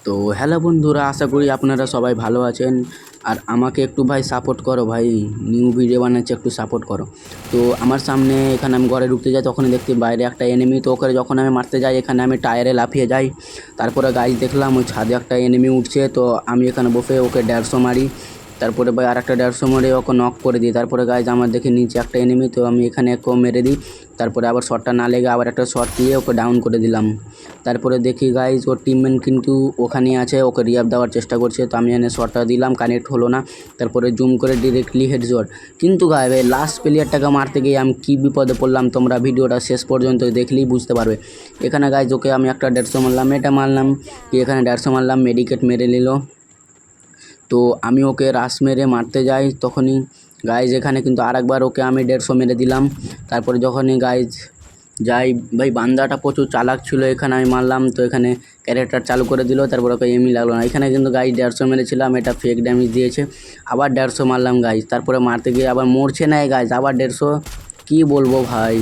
তো হ্যালো বন্ধুরা, আশা করি আপনারা সবাই ভালো আছেন। আর আমাকে একটু ভাই সাপোর্ট করো ভাই, নিউ ভিডিও বানাচ্ছি, একটু সাপোর্ট করো। তো আমার সামনে এখানে আমি ঘরে ঢুকতে যাই, তখনই দেখতে বাইরে একটা এনিমি। তো ওকে যখন আমি মারতে যাই, এখানে আমি টায়ারে লাফিয়ে যাই। তারপরে গাইজ দেখলাম ওই ছাদে একটা এনিমি উঠছে, তো আমি এখানে বসে ওকে 150 মারি। তারপরে ভাই আর একটা 150 মারে ওকে নক করে দিই। তারপরে গাইজ আমার দেখে নিচে একটা এনিমি, তো আমি এখানে একটু মেরে দিই। তারপরে আবার শটটা না লেগে আবার একটা শট দিয়ে ওকে ডাউন করে দিলাম। তারপরে দেখি গাইজ ওর টিমমেট কিন্তু ওখানে আছে, ওকে রিয়াব দেওয়ার চেষ্টা করছে। তো আমি এনে শটটা দিলাম, কানেক্ট হলো না। তারপরে জুম করে ডিরেক্টলি হেডশট। কিন্তু গাইজ ভাই লাস্ট প্লেয়ারটাকে মারতে গিয়ে আমি কী বিপদে পড়লাম, তোমরা ভিডিওটা শেষ পর্যন্ত দেখলেই বুঝতে পারবে। এখানে গাইজ ওকে আমি একটা 150 মারলাম, এটা মারলাম কি এখানে 150 মারলাম, মেডিকেট মেরে নিল। তো আমি ওকে রাশ মেরে মারতে যাই, তখনই গাইজ এখানে কিন্তু আরেকবার ওকে আমি 150 মেরে দিলাম। তারপরে যখনই গাইজ যাই, ভাই বান্দাটা প্রচুর চালাক ছিল, এখানে আমি মারলাম, তো এখানে ক্যারেক্টার চালু করে দিল। তারপর ওকে এমই লাগলো না, এখানে কিন্তু গাইজ 150 মেরেছিলাম, এটা ফেক ড্যামেজ দিয়েছে। আবার 150 মারলাম গাইজ, তারপরে মারতে গিয়ে আবার মরছে না গাইজ, আবার 150। কী বলবো ভাই।